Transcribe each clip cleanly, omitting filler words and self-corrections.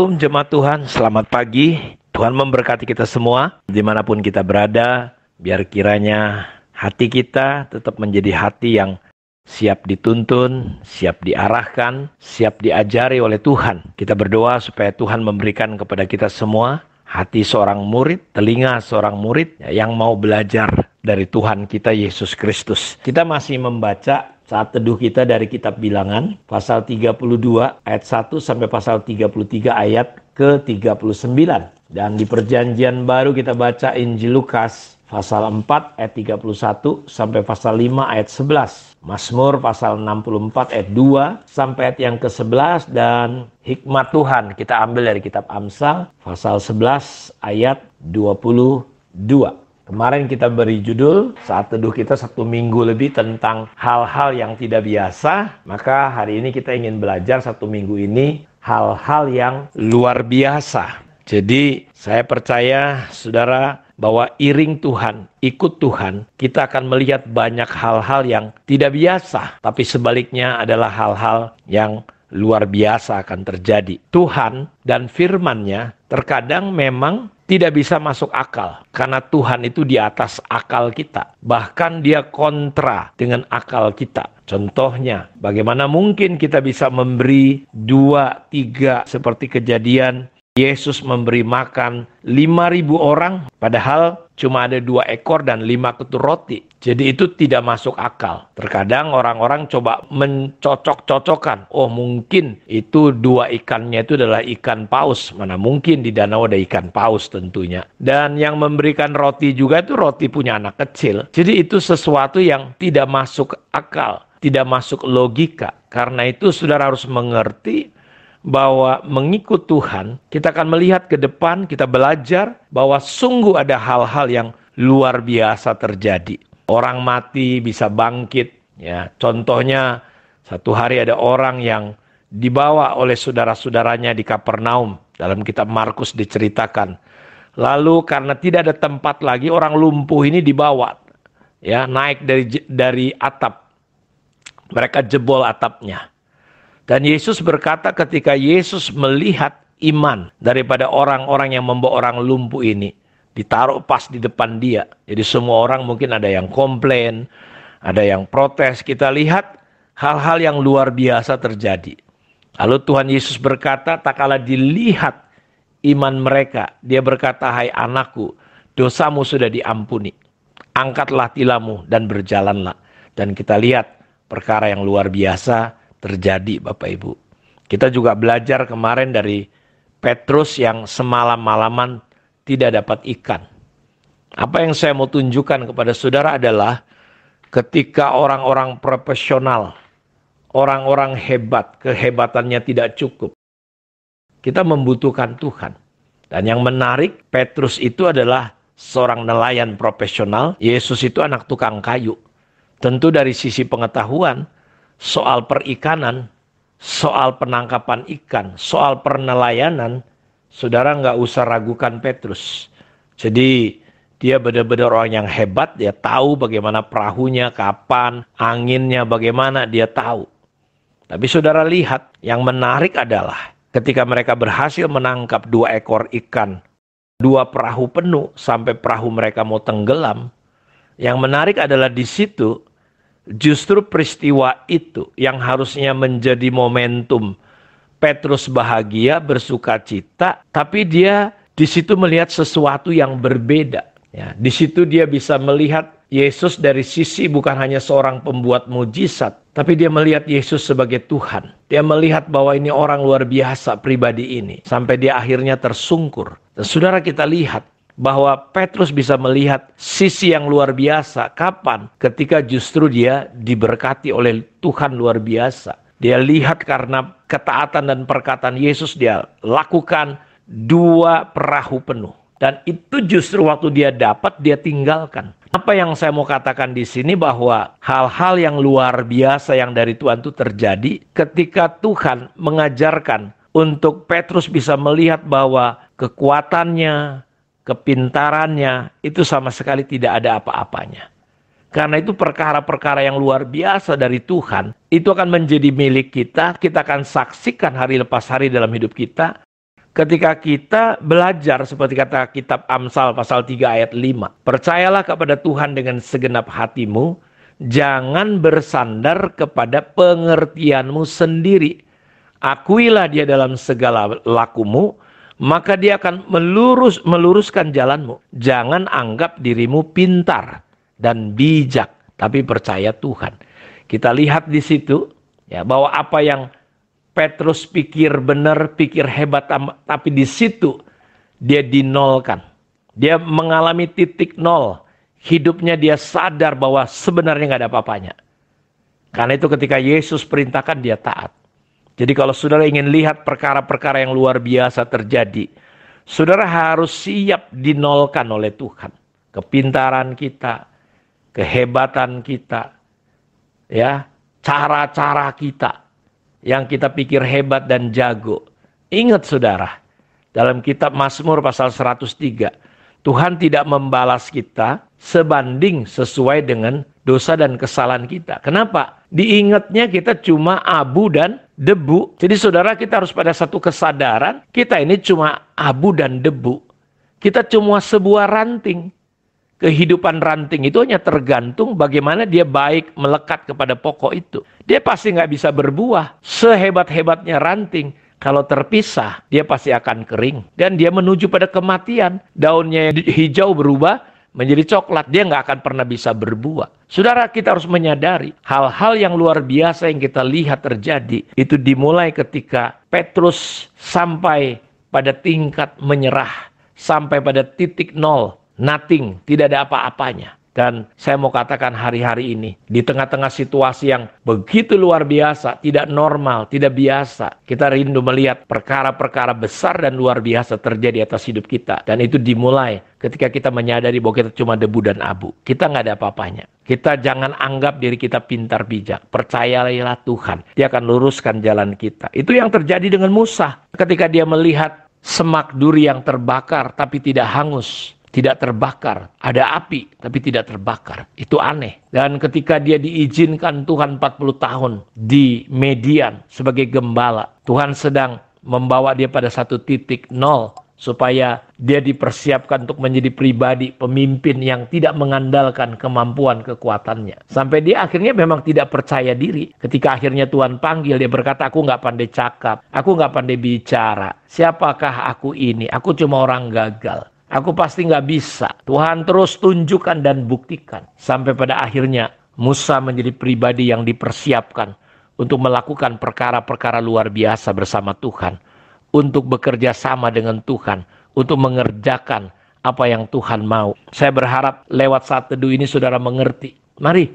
Shalom jemaat Tuhan, selamat pagi. Tuhan memberkati kita semua, dimanapun kita berada. Biar kiranya hati kita tetap menjadi hati yang siap dituntun, siap diarahkan, siap diajari oleh Tuhan. Kita berdoa supaya Tuhan memberikan kepada kita semua hati seorang murid, telinga seorang murid yang mau belajar dari Tuhan kita Yesus Kristus. Kita masih membaca saat teduh kita dari kitab Bilangan, pasal 32 ayat 1 sampai pasal 33 ayat ke-39. Dan di perjanjian baru kita baca Injil Lukas, pasal 4 ayat 31 sampai pasal 5 ayat 11. Mazmur pasal 64 ayat 2 sampai ayat yang ke-11. Dan hikmat Tuhan kita ambil dari kitab Amsal, pasal 11 ayat 22. Kemarin kita beri judul saat teduh kita 1 minggu lebih tentang hal-hal yang tidak biasa. Maka hari ini kita ingin belajar 1 minggu ini hal-hal yang luar biasa. Jadi saya percaya saudara bahwa iring Tuhan, ikut Tuhan, kita akan melihat banyak hal-hal yang tidak biasa. Tapi sebaliknya adalah hal-hal yang luar biasa akan terjadi. Tuhan dan firman-Nya terkadang memang tidak bisa masuk akal. Karena Tuhan itu di atas akal kita. Bahkan dia kontra dengan akal kita. Contohnya, bagaimana mungkin kita bisa memberi 2, 3 seperti kejadian Yesus memberi makan 5.000 orang, padahal cuma ada 2 ekor dan 5 ketur roti. Jadi itu tidak masuk akal. Terkadang orang-orang coba mencocok-cocokkan. Oh mungkin itu 2 ikannya itu adalah ikan paus. Mana mungkin di danau ada ikan paus tentunya. Dan yang memberikan roti juga itu roti punya anak kecil. Jadi itu sesuatu yang tidak masuk akal, tidak masuk logika. Karena itu saudara harus mengerti bahwa mengikut Tuhan, kita akan melihat ke depan, kita belajar bahwa sungguh ada hal-hal yang luar biasa terjadi. Orang mati bisa bangkit. Ya, contohnya, satu hari ada orang yang dibawa oleh saudara-saudaranya di Kapernaum. Dalam kitab Markus diceritakan. Lalu karena tidak ada tempat lagi, orang lumpuh ini dibawa. Ya, naik dari atap. Mereka jebol atapnya. Dan Yesus berkata ketika Yesus melihat iman daripada orang-orang yang membawa orang lumpuh ini, ditaruh pas di depan dia. Jadi semua orang mungkin ada yang komplain, ada yang protes. Kita lihat hal-hal yang luar biasa terjadi. Lalu Tuhan Yesus berkata, tak kala dilihat iman mereka, dia berkata, hai anakku, dosamu sudah diampuni. Angkatlah tilammu dan berjalanlah. Dan kita lihat perkara yang luar biasa terjadi Bapak Ibu. Kita juga belajar kemarin dari Petrus yang semalam-malaman tidak dapat ikan. Apa yang saya mau tunjukkan kepada saudara adalah ketika orang-orang profesional, orang-orang hebat, kehebatannya tidak cukup. Kita membutuhkan Tuhan. Dan yang menarik, Petrus itu adalah seorang nelayan profesional. Yesus itu anak tukang kayu. Tentu dari sisi pengetahuan, soal perikanan, soal penangkapan ikan, soal pernelayanan, saudara nggak usah ragukan Petrus. Jadi dia benar-benar orang yang hebat, dia tahu bagaimana perahunya, kapan, anginnya bagaimana, dia tahu. Tapi saudara lihat, yang menarik adalah ketika mereka berhasil menangkap 2 ekor ikan, 2 perahu penuh sampai perahu mereka mau tenggelam. Yang menarik adalah di situ, justru peristiwa itu yang harusnya menjadi momentum Petrus bahagia, bersuka cita, tapi dia di situ melihat sesuatu yang berbeda. Ya, di situ dia bisa melihat Yesus dari sisi bukan hanya seorang pembuat mujizat, tapi dia melihat Yesus sebagai Tuhan. Dia melihat bahwa ini orang luar biasa pribadi ini, sampai dia akhirnya tersungkur. Dan saudara kita lihat bahwa Petrus bisa melihat sisi yang luar biasa. Kapan? Ketika justru dia diberkati oleh Tuhan luar biasa. Dia lihat karena ketaatan dan perkataan Yesus, dia lakukan 2 perahu penuh. Dan itu justru waktu dia dapat, dia tinggalkan. Apa yang saya mau katakan di sini bahwa hal-hal yang luar biasa yang dari Tuhan itu terjadi ketika Tuhan mengajarkan untuk Petrus bisa melihat bahwa kekuatannya, kepintarannya itu sama sekali tidak ada apa-apanya. Karena itu perkara-perkara yang luar biasa dari Tuhan, itu akan menjadi milik kita. Kita akan saksikan hari lepas hari dalam hidup kita. Ketika kita belajar seperti kata kitab Amsal pasal 3 ayat 5. Percayalah kepada Tuhan dengan segenap hatimu. Jangan bersandar kepada pengertianmu sendiri. Akuilah dia dalam segala lakumu. Maka dia akan meluruskan jalanmu. Jangan anggap dirimu pintar dan bijak. Tapi percaya Tuhan. Kita lihat di situ ya, bahwa apa yang Petrus pikir benar, pikir hebat, tapi di situ dia dinolkan. Dia mengalami titik nol. Hidupnya dia sadar bahwa sebenarnya nggak ada apa-apanya. Karena itu ketika Yesus perintahkan dia taat. Jadi kalau saudara ingin lihat perkara-perkara yang luar biasa terjadi, saudara harus siap dinolkan oleh Tuhan. Kepintaran kita, kehebatan kita, ya, cara-cara kita yang kita pikir hebat dan jago. Ingat saudara, dalam kitab Mazmur pasal 103, Tuhan tidak membalas kita sebanding sesuai dengan dosa dan kesalahan kita. Kenapa? Diingatnya kita cuma abu dan debu. Jadi saudara, kita harus pada satu kesadaran, kita ini cuma abu dan debu. Kita cuma sebuah ranting. Kehidupan ranting itu hanya tergantung bagaimana dia baik melekat kepada pokok itu. Dia pasti nggak bisa berbuah. Sehebat-hebatnya ranting, kalau terpisah, dia pasti akan kering. Dan dia menuju pada kematian. Daunnya hijau berubah menjadi coklat. Dia nggak akan pernah bisa berbuah. Saudara, kita harus menyadari hal-hal yang luar biasa yang kita lihat terjadi. Itu dimulai ketika Petrus sampai pada tingkat menyerah. Sampai pada titik nol. Nothing, tidak ada apa-apanya. Dan saya mau katakan hari-hari ini, di tengah-tengah situasi yang begitu luar biasa, tidak normal, tidak biasa, kita rindu melihat perkara-perkara besar dan luar biasa terjadi atas hidup kita. Dan itu dimulai ketika kita menyadari bahwa kita cuma debu dan abu. Kita nggak ada apa-apanya. Kita jangan anggap diri kita pintar bijak. Percayalah Tuhan, Dia akan luruskan jalan kita. Itu yang terjadi dengan Musa. Ketika dia melihat semak duri yang terbakar tapi tidak hangus. Tidak terbakar, ada api tapi tidak terbakar. Itu aneh. Dan ketika dia diizinkan Tuhan 40 tahun di Median sebagai gembala, Tuhan sedang membawa dia pada satu titik nol supaya dia dipersiapkan untuk menjadi pribadi pemimpin yang tidak mengandalkan kemampuan kekuatannya. Sampai dia akhirnya memang tidak percaya diri. Ketika akhirnya Tuhan panggil, dia berkata, aku nggak pandai cakap, aku nggak pandai bicara. Siapakah aku ini? Aku cuma orang gagal. Aku pasti nggak bisa. Tuhan terus tunjukkan dan buktikan. Sampai pada akhirnya Musa menjadi pribadi yang dipersiapkan untuk melakukan perkara-perkara luar biasa bersama Tuhan. Untuk bekerja sama dengan Tuhan. Untuk mengerjakan apa yang Tuhan mau. Saya berharap lewat saat teduh ini saudara mengerti. Mari,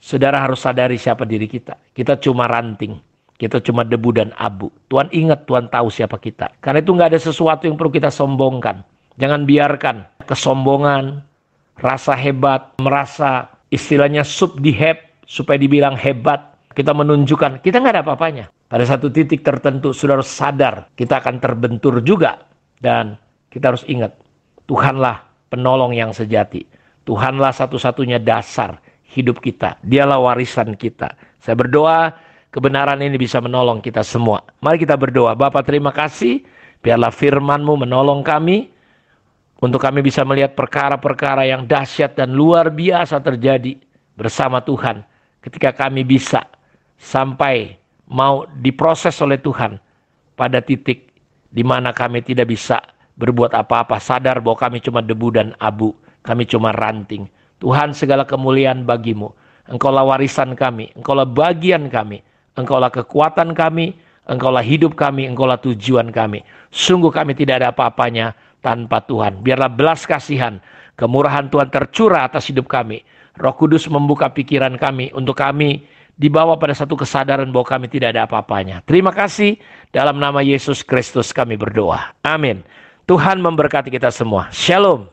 saudara harus sadari siapa diri kita. Kita cuma ranting. Kita cuma debu dan abu. Tuhan ingat, Tuhan tahu siapa kita. Karena itu nggak ada sesuatu yang perlu kita sombongkan. Jangan biarkan kesombongan, rasa hebat, merasa istilahnya sup di heb, supaya dibilang hebat. Kita menunjukkan, kita nggak ada apa-apanya. Pada satu titik tertentu, saudara sadar, kita akan terbentur juga. Dan kita harus ingat, Tuhanlah penolong yang sejati. Tuhanlah satu-satunya dasar hidup kita. Dialah warisan kita. Saya berdoa, kebenaran ini bisa menolong kita semua. Mari kita berdoa. Bapa, terima kasih. Biarlah firman-Mu menolong kami. Untuk kami bisa melihat perkara-perkara yang dahsyat dan luar biasa terjadi bersama Tuhan. Ketika kami bisa sampai mau diproses oleh Tuhan pada titik di mana kami tidak bisa berbuat apa-apa. Sadar bahwa kami cuma debu dan abu. Kami cuma ranting. Tuhan, segala kemuliaan bagi-Mu. Engkaulah warisan kami. Engkaulah bagian kami. Engkaulah kekuatan kami. Engkaulah hidup kami. Engkaulah tujuan kami. Sungguh kami tidak ada apa-apanya tanpa Tuhan. Biarlah belas kasihan, kemurahan Tuhan tercurah atas hidup kami. Roh Kudus membuka pikiran kami untuk kami dibawa pada satu kesadaran bahwa kami tidak ada apa-apanya. Terima kasih, dalam nama Yesus Kristus kami berdoa. Amin. Tuhan memberkati kita semua. Shalom.